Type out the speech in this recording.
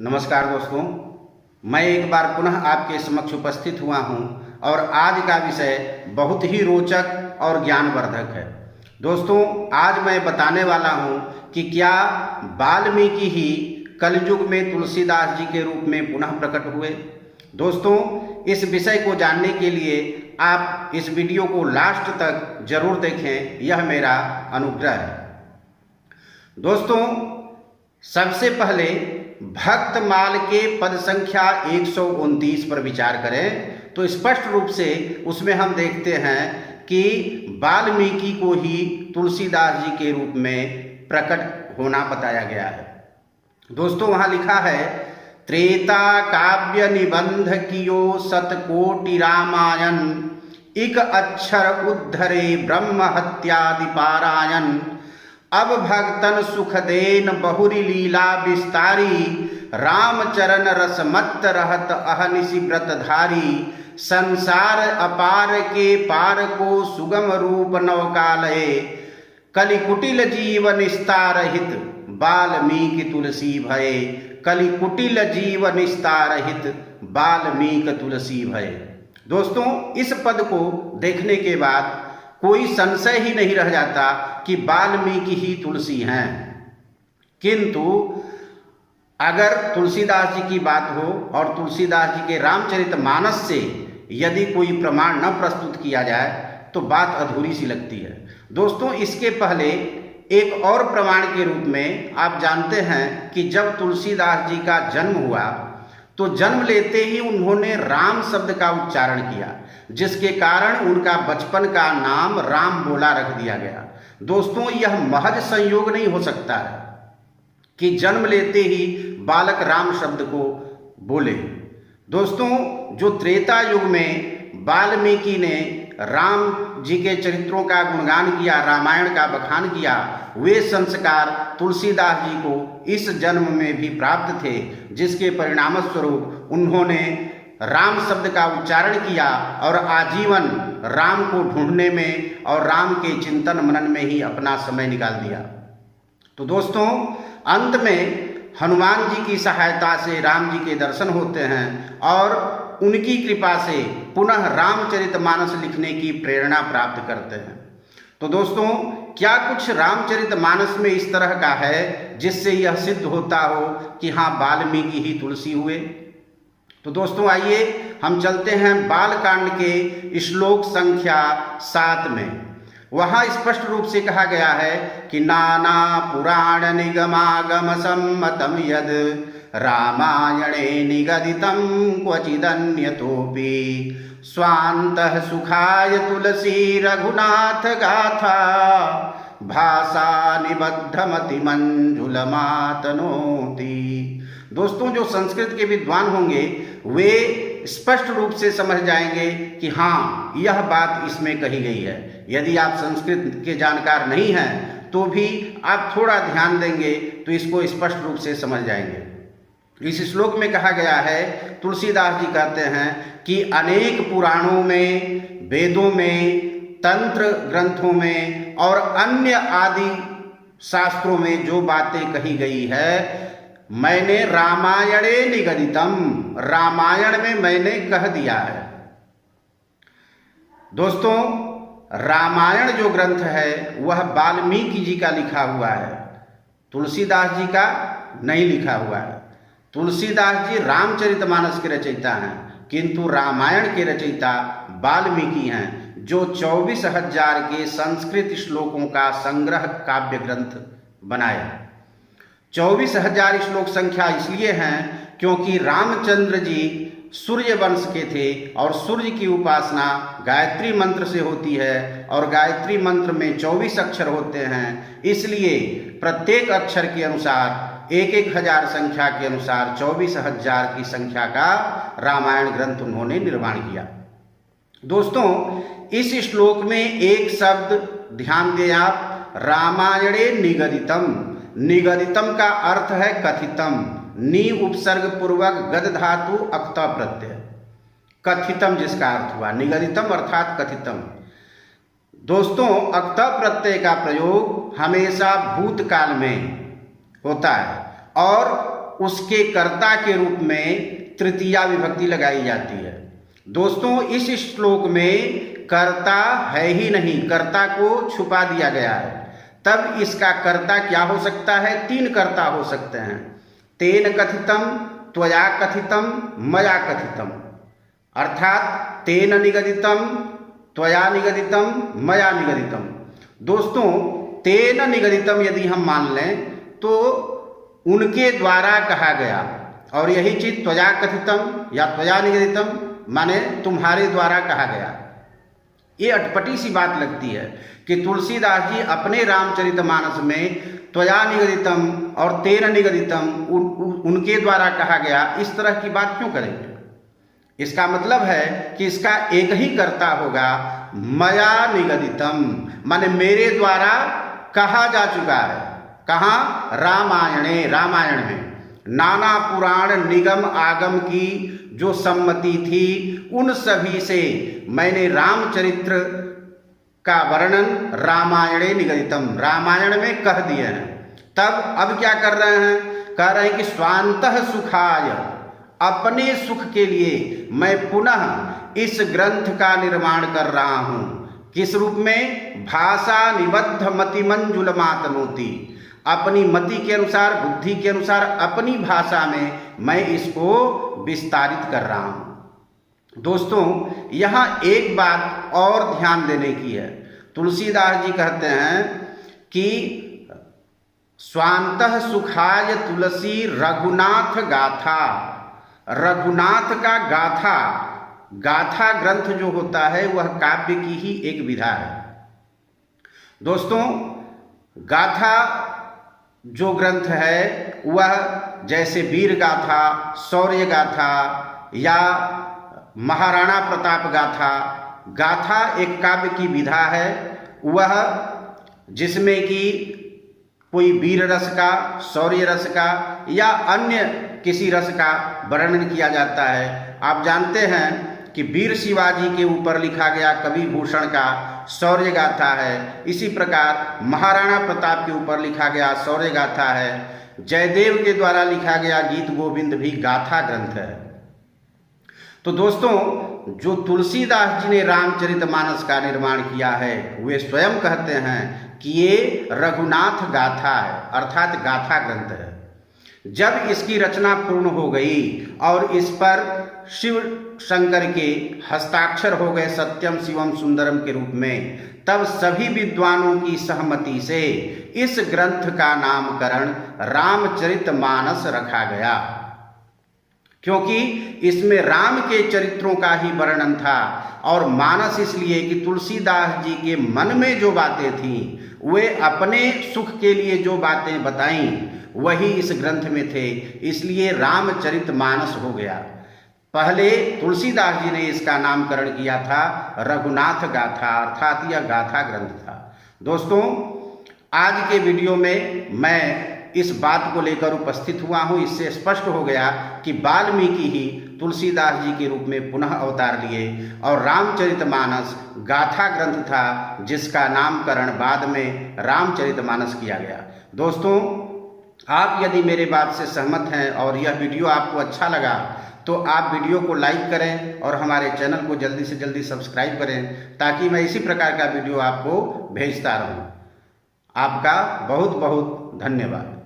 नमस्कार दोस्तों, मैं एक बार पुनः आपके समक्ष उपस्थित हुआ हूं और आज का विषय बहुत ही रोचक और ज्ञानवर्धक है। दोस्तों, आज मैं बताने वाला हूं कि क्या वाल्मीकि ही कलयुग में तुलसीदास जी के रूप में पुनः प्रकट हुए। दोस्तों, इस विषय को जानने के लिए आप इस वीडियो को लास्ट तक जरूर देखें, यह मेरा अनुग्रह है। दोस्तों, सबसे पहले भक्तमाल के पद संख्या 129 पर विचार करें तो स्पष्ट रूप से उसमें हम देखते हैं कि वाल्मीकि को ही तुलसीदास जी के रूप में प्रकट होना बताया गया है। दोस्तों, वहां लिखा है, त्रेता काव्य निबंध कियो सतकोटि रामायण, इक अक्षर उद्धरे ब्रह्म हत्यादि पारायण, अब भक्तन सुख देन बहुरी लीला विस्तारी, रामचरण रसमत्त रहत अहनिशि व्रतधारी, संसार अपार के पार को सुगम रूप नवकालये, कलिकुटिल जीव निस्तार हित वाल्मीकि तुलसी भये, कलिकुटिल जीव निस्तार हित वाल्मीकि तुलसी भये। दोस्तों, इस पद को देखने के बाद कोई संशय ही नहीं रह जाता कि वाल्मीकि ही तुलसी हैं। किंतु अगर तुलसीदास जी की बात हो और तुलसीदास जी के रामचरितमानस से यदि कोई प्रमाण न प्रस्तुत किया जाए तो बात अधूरी सी लगती है। दोस्तों, इसके पहले एक और प्रमाण के रूप में आप जानते हैं कि जब तुलसीदास जी का जन्म हुआ तो जन्म लेते ही उन्होंने राम शब्द का उच्चारण किया, जिसके कारण उनका बचपन का नाम राम बोला रख दिया गया। दोस्तों, यह महज संयोग नहीं हो सकता है कि जन्म लेते ही बालक राम शब्द को बोले। दोस्तों, जो त्रेता युग में वाल्मीकि ने राम जी के चरित्रों का गुणगान किया, रामायण का बखान किया, वे संस्कार तुलसीदास जी को इस जन्म में भी प्राप्त थे, जिसके परिणाम स्वरूप उन्होंने राम शब्द का उच्चारण किया और आजीवन राम को ढूंढने में और राम के चिंतन मनन में ही अपना समय निकाल दिया। तो दोस्तों, अंत में हनुमान जी की सहायता से राम जी के दर्शन होते हैं और उनकी कृपा से पुनः रामचरितमानस लिखने की प्रेरणा प्राप्त करते हैं। तो दोस्तों, क्या कुछ रामचरितमानस में इस तरह का है जिससे यह सिद्ध होता हो कि हाँ, वाल्मीकि ही तुलसी हुए? तो दोस्तों, आइए हम चलते हैं बालकांड के श्लोक संख्या 7 में। वहां स्पष्ट रूप से कहा गया है कि नाना पुराण निगमागम सम्मतम यद रामायणे निगदितं क्वचिदन्यतोऽपि, स्वान्तः सुखाय तुलसी रघुनाथ गाथा, भाषा निबद्धमति मंजुलमातनोति। दोस्तों, जो संस्कृत के विद्वान होंगे वे स्पष्ट रूप से समझ जाएंगे कि हाँ, यह बात इसमें कही गई है। यदि आप संस्कृत के जानकार नहीं हैं तो भी आप थोड़ा ध्यान देंगे तो इसको स्पष्ट रूप से समझ जाएंगे। इस श्लोक में कहा गया है, तुलसीदास जी कहते हैं कि अनेक पुराणों में, वेदों में, तंत्र ग्रंथों में और अन्य आदि शास्त्रों में जो बातें कही गई है, मैंने रामायणे निगदितम, रामायण में मैंने कह दिया है। दोस्तों, रामायण जो ग्रंथ है वह वाल्मीकि जी का लिखा हुआ है, तुलसीदास जी का नहीं लिखा हुआ है। तुलसीदास जी रामचरितमानस के रचयिता हैं, किंतु रामायण के रचयिता वाल्मीकि हैं, जो 24,000 के संस्कृत श्लोकों का संग्रह काव्य ग्रंथ बनाए। 24,000 श्लोक संख्या इसलिए हैं क्योंकि रामचंद्र जी सूर्य वंश के थे और सूर्य की उपासना गायत्री मंत्र से होती है और गायत्री मंत्र में 24 अक्षर होते हैं। इसलिए प्रत्येक अक्षर के अनुसार 1,000 संख्या के अनुसार 24,000 की संख्या का रामायण ग्रंथ उन्होंने निर्माण किया। दोस्तों, इस श्लोक में एक शब्द ध्यान दें आप, रामायणे निगदितम। निगदितम का अर्थ है कथितम, नी उपसर्ग पूर्वक गद धातु अक्त प्रत्यय, कथितम जिसका अर्थ हुआ, निगदितम अर्थात कथितम। दोस्तों, अक्त प्रत्यय का प्रयोग हमेशा भूतकाल में होता है और उसके कर्ता के रूप में तृतीया विभक्ति लगाई जाती है। दोस्तों, इस श्लोक में कर्ता है ही नहीं, कर्ता को छुपा दिया गया है। तब इसका कर्ता क्या हो सकता है? 3 कर्ता हो सकते हैं। तेन कथितम, त्वया कथितम, मया कथितम। अर्थात तेन निगदितम, त्वया निगदितम, मया निगदितम। दोस्तों, तेन निगदितम यदि हम मान लें तो उनके द्वारा कहा गया, और यही चीज त्वया कथितम या त्वया निगदितम माने तुम्हारे द्वारा कहा गया। ये अटपटी सी बात लगती है कि तुलसीदास जी अपने रामचरितमानस में त्वया निगदितम और तेन निगदितम उनके द्वारा कहा गया, इस तरह की बात क्यों करेंगे? इसका मतलब है कि इसका एक ही कर्ता होगा, मया निगदितम, माने मेरे द्वारा कहा जा चुका है। कहाँ? रामायणे, रामायण में नाना पुराण निगम आगम की जो सम्मति थी, उन सभी से मैंने रामचरित्र का वर्णन रामायणे निगदितम, रामायण में कह दिए हैं। तब अब क्या कर रहे हैं? कह रहे हैं कि स्वांतः सुखाय, अपने सुख के लिए मैं पुनः इस ग्रंथ का निर्माण कर रहा हूं। किस रूप में? भाषा निबद्ध मति मंजुल मातनोति, अपनी मति के अनुसार, बुद्धि के अनुसार, अपनी भाषा में मैं इसको विस्तारित कर रहा हूं। दोस्तों, यहां एक बात और ध्यान देने की है। तुलसीदास जी कहते हैं कि स्वांतः सुखाय तुलसी रघुनाथ गाथा। रघुनाथ का गाथा, गाथा ग्रंथ जो होता है वह काव्य की ही एक विधा है। दोस्तों, गाथा जो ग्रंथ है वह जैसे वीर गाथा, शौर्य गाथा या महाराणा प्रताप गाथा, गाथा एक काव्य की विधा है, वह जिसमें कि कोई वीर रस का, शौर्य रस का या अन्य किसी रस का वर्णन किया जाता है। आप जानते हैं कि वीर शिवाजी के ऊपर लिखा गया कवि भूषण का शौर्य गाथा है। इसी प्रकार महाराणा प्रताप के ऊपर लिखा गया शौर्य गाथा है। जयदेव के द्वारा लिखा गया गीत गोविंद भी गाथा ग्रंथ है। तो दोस्तों, जो तुलसीदास जी ने रामचरितमानस का निर्माण किया है, वे स्वयं कहते हैं कि ये रघुनाथ गाथा है, अर्थात गाथा ग्रंथ है। जब इसकी रचना पूर्ण हो गई और इस पर शिव शंकर के हस्ताक्षर हो गए सत्यम शिवम सुंदरम के रूप में, तब सभी विद्वानों की सहमति से इस ग्रंथ का नामकरण रामचरितमानस रखा गया, क्योंकि इसमें राम के चरित्रों का ही वर्णन था। और मानस इसलिए कि तुलसीदास जी के मन में जो बातें थीं, वे अपने सुख के लिए जो बातें बताईं वही इस ग्रंथ में थे, इसलिए रामचरितमानस हो गया। पहले तुलसीदास जी ने इसका नामकरण किया था रघुनाथ गाथा, अर्थात यह गाथा ग्रंथ था। दोस्तों, आज के वीडियो में मैं इस बात को लेकर उपस्थित हुआ हूँ। इससे स्पष्ट हो गया कि वाल्मीकि ही तुलसीदास जी के रूप में पुनः अवतार लिए और रामचरितमानस गाथा ग्रंथ था, जिसका नामकरण बाद में रामचरितमानस किया गया। दोस्तों, आप यदि मेरे बात से सहमत हैं और यह वीडियो आपको अच्छा लगा तो आप वीडियो को लाइक करें और हमारे चैनल को जल्दी से जल्दी सब्सक्राइब करें, ताकि मैं इसी प्रकार का वीडियो आपको भेजता रहूं। आपका बहुत बहुत धन्यवाद।